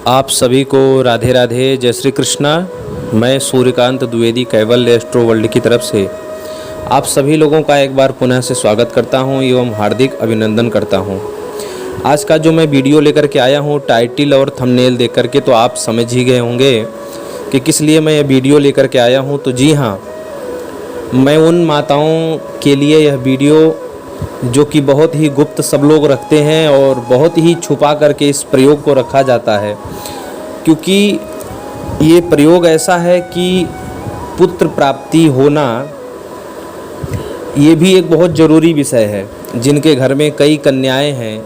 आप सभी को राधे राधे, जय श्री कृष्णा। मैं सूर्यकांत द्विवेदी कैवल्य एस्ट्रो वर्ल्ड की तरफ से आप सभी लोगों का एक बार पुनः से स्वागत करता हूं एवं हार्दिक अभिनंदन करता हूं। आज का जो मैं वीडियो लेकर के आया हूं, टाइटल और थंबनेल देख करके तो आप समझ ही गए होंगे कि किस लिए मैं यह वीडियो लेकर के आया हूं। तो जी हाँ, मैं उन माताओं के लिए यह वीडियो जो कि बहुत ही गुप्त सब लोग रखते हैं और बहुत ही छुपा करके इस प्रयोग को रखा जाता है, क्योंकि ये प्रयोग ऐसा है कि पुत्र प्राप्ति होना ये भी एक बहुत ज़रूरी विषय है। जिनके घर में कई कन्याएं हैं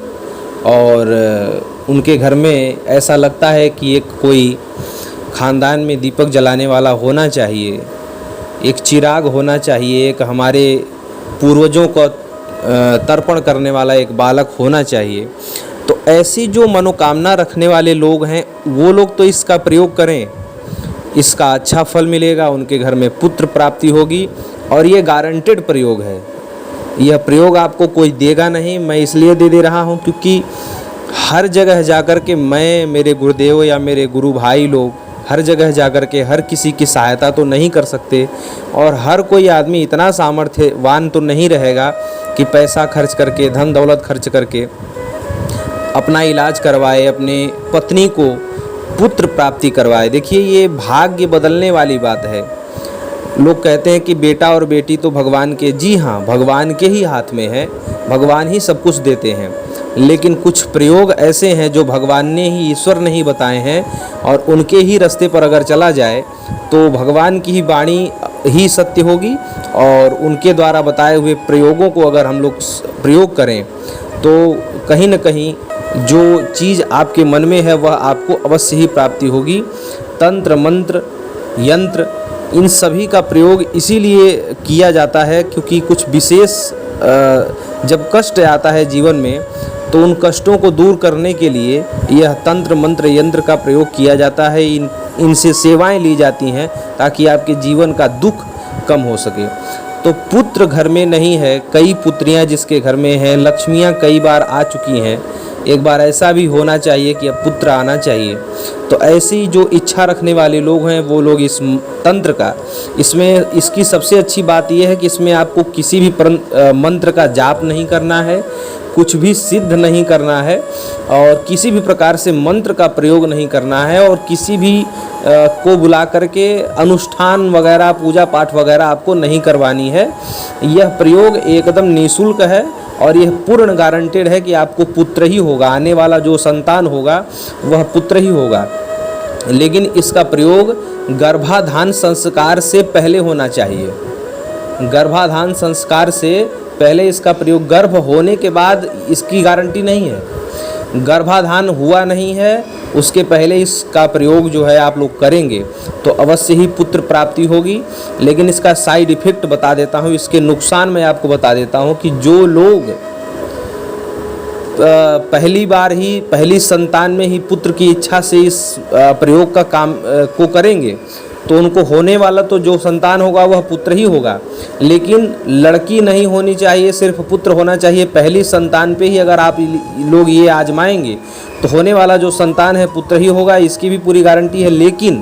और उनके घर में ऐसा लगता है कि एक कोई ख़ानदान में दीपक जलाने वाला होना चाहिए, एक चिराग होना चाहिए, एक हमारे पूर्वजों को तर्पण करने वाला एक बालक होना चाहिए। तो ऐसी जो मनोकामना रखने वाले लोग हैं वो लोग तो इसका प्रयोग करें, इसका अच्छा फल मिलेगा, उनके घर में पुत्र प्राप्ति होगी और ये गारंटेड प्रयोग है। यह प्रयोग आपको कोई देगा नहीं, मैं इसलिए दे रहा हूँ क्योंकि हर जगह जाकर के मैं, मेरे गुरुदेव या मेरे गुरु भाई लोग हर जगह जाकर के हर किसी की सहायता तो नहीं कर सकते और हर कोई आदमी इतना सामर्थ्यवान तो नहीं रहेगा कि पैसा खर्च करके, धन दौलत खर्च करके अपना इलाज करवाए, अपने पत्नी को पुत्र प्राप्ति करवाए। देखिए, ये भाग्य बदलने वाली बात है। लोग कहते हैं कि बेटा और बेटी तो भगवान के, जी हाँ, भगवान के ही हाथ में है, भगवान ही सब कुछ देते हैं। लेकिन कुछ प्रयोग ऐसे हैं जो भगवान ने ही, ईश्वर ने ही बताए हैं और उनके ही रास्ते पर अगर चला जाए तो भगवान की ही वाणी ही सत्य होगी और उनके द्वारा बताए हुए प्रयोगों को अगर हम लोग प्रयोग करें तो कहीं न कहीं जो चीज़ आपके मन में है वह आपको अवश्य ही प्राप्ति होगी। तंत्र, मंत्र, यंत्र, इन सभी का प्रयोग इसीलिए किया जाता है क्योंकि कुछ विशेष जब कष्ट आता है जीवन में तो उन कष्टों को दूर करने के लिए यह तंत्र, मंत्र, यंत्र का प्रयोग किया जाता है। इनसे सेवाएं ली जाती हैं ताकि आपके जीवन का दुख कम हो सके। तो पुत्र घर में नहीं है, कई पुत्रियां जिसके घर में हैं, लक्ष्मियां कई बार आ चुकी हैं, एक बार ऐसा भी होना चाहिए कि अब पुत्र आना चाहिए। तो ऐसी जो इच्छा रखने वाले लोग हैं वो लोग इस तंत्र का, इसमें इसकी सबसे अच्छी बात यह है कि इसमें आपको किसी भी मंत्र का जाप नहीं करना है, कुछ भी सिद्ध नहीं करना है और किसी भी प्रकार से मंत्र का प्रयोग नहीं करना है और किसी भी को बुला करके अनुष्ठान वगैरह, पूजा पाठ वगैरह आपको नहीं करवानी है। यह प्रयोग एकदम निःशुल्क है और यह पूर्ण गारंटेड है कि आपको पुत्र ही होगा, आने वाला जो संतान होगा वह पुत्र ही होगा। लेकिन इसका प्रयोग गर्भाधान संस्कार से पहले होना चाहिए। गर्भाधान संस्कार से पहले इसका प्रयोग, गर्भ होने के बाद इसकी गारंटी नहीं है। गर्भाधान हुआ नहीं है उसके पहले इसका प्रयोग जो है आप लोग करेंगे तो अवश्य ही पुत्र प्राप्ति होगी। लेकिन इसका साइड इफ़ेक्ट बता देता हूँ, इसके नुकसान मैं आपको बता देता हूँ कि जो लोग पहली बार ही, पहली संतान में ही पुत्र की इच्छा से इस प्रयोग का काम को करेंगे तो उनको होने वाला तो जो संतान होगा वह पुत्र ही होगा। लेकिन लड़की नहीं होनी चाहिए, सिर्फ पुत्र होना चाहिए। पहली संतान पे ही अगर आप लोग ये आजमाएंगे तो होने वाला जो संतान है पुत्र ही होगा, इसकी भी पूरी गारंटी है। लेकिन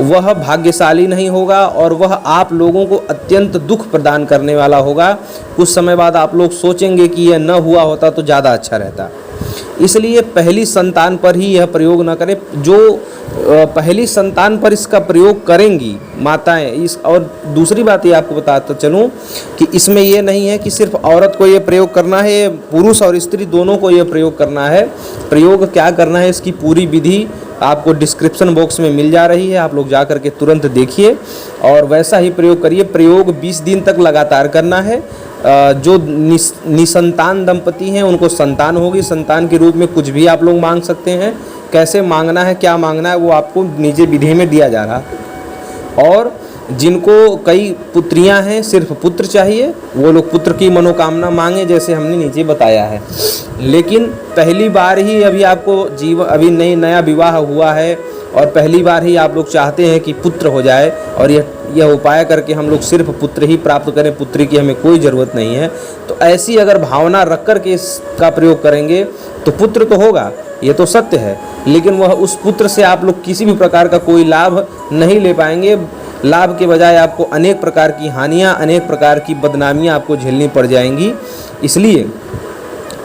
वह भाग्यशाली नहीं होगा और वह आप लोगों को अत्यंत दुख प्रदान करने वाला होगा। कुछ समय बाद आप लोग सोचेंगे कि यह न हुआ होता तो ज़्यादा अच्छा रहता। इसलिए पहली संतान पर ही यह प्रयोग न करें। जो पहली संतान पर इसका प्रयोग करेंगी माताएं, इस और दूसरी बात ये आपको बताता चलूँ कि इसमें ये नहीं है कि सिर्फ औरत को ये प्रयोग करना है, पुरुष और स्त्री दोनों को ये प्रयोग करना है। प्रयोग क्या करना है इसकी पूरी विधि आपको डिस्क्रिप्शन बॉक्स में मिल जा रही है, आप लोग जा कर के तुरंत देखिए और वैसा ही प्रयोग करिए। प्रयोग 20 दिन तक लगातार करना है। जो निसंतान दंपति हैं उनको संतान होगी। संतान के रूप में कुछ भी आप लोग मांग सकते हैं। कैसे मांगना है, क्या मांगना है, वो आपको नीचे विधि में दिया जा रहा है। और जिनको कई पुत्रियां हैं, सिर्फ पुत्र चाहिए, वो लोग पुत्र की मनोकामना मांगे जैसे हमने नीचे बताया है। लेकिन पहली बार ही अभी आपको अभी नया विवाह हुआ है और पहली बार ही आप लोग चाहते हैं कि पुत्र हो जाए और यह उपाय करके हम लोग सिर्फ पुत्र ही प्राप्त करें, पुत्री की हमें कोई ज़रूरत नहीं है, तो ऐसी अगर भावना रख कर के इसका प्रयोग करेंगे तो पुत्र तो होगा, ये तो सत्य है, लेकिन वह उस पुत्र से आप लोग किसी भी प्रकार का कोई लाभ नहीं ले पाएंगे। लाभ के बजाय आपको अनेक प्रकार की हानियाँ, अनेक प्रकार की बदनामियाँ आपको झेलनी पड़ जाएंगी। इसलिए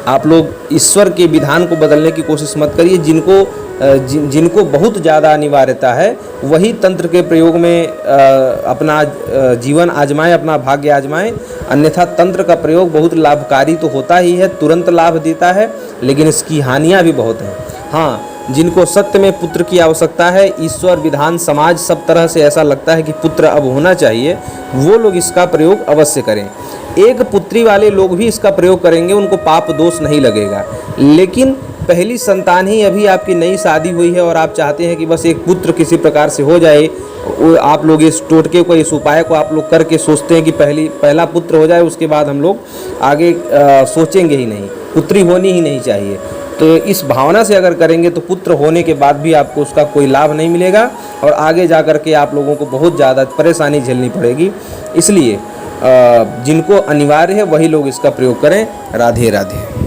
आप लोग ईश्वर के विधान को बदलने की कोशिश मत करिए। जिनको बहुत ज़्यादा अनिवार्यता है वही तंत्र के प्रयोग में अपना जीवन आजमाएं, अपना भाग्य आजमाएं, अन्यथा तंत्र का प्रयोग बहुत लाभकारी तो होता ही है, तुरंत लाभ देता है, लेकिन इसकी हानियाँ भी बहुत हैं। हाँ, जिनको सत्य में पुत्र की आवश्यकता है, ईश्वर विधान समाज सब तरह से ऐसा लगता है कि पुत्र अब होना चाहिए, वो लोग इसका प्रयोग अवश्य करें। एक पुत्री वाले लोग भी इसका प्रयोग करेंगे, उनको पाप दोष नहीं लगेगा। लेकिन पहली संतान ही, अभी आपकी नई शादी हुई है और आप चाहते हैं कि बस एक पुत्र किसी प्रकार से हो जाए, आप लोग इस टोटके को, इस उपाय को आप लोग करके सोचते हैं कि पहला पुत्र हो जाए, उसके बाद हम लोग आगे सोचेंगे ही नहीं, पुत्री होनी ही नहीं चाहिए। तो इस भावना से अगर करेंगे तो पुत्र होने के बाद भी आपको उसका कोई लाभ नहीं मिलेगा और आगे जा कर के आप लोगों को बहुत ज़्यादा परेशानी झेलनी पड़ेगी। इसलिए जिनको अनिवार्य है वही लोग इसका प्रयोग करें। राधे राधे।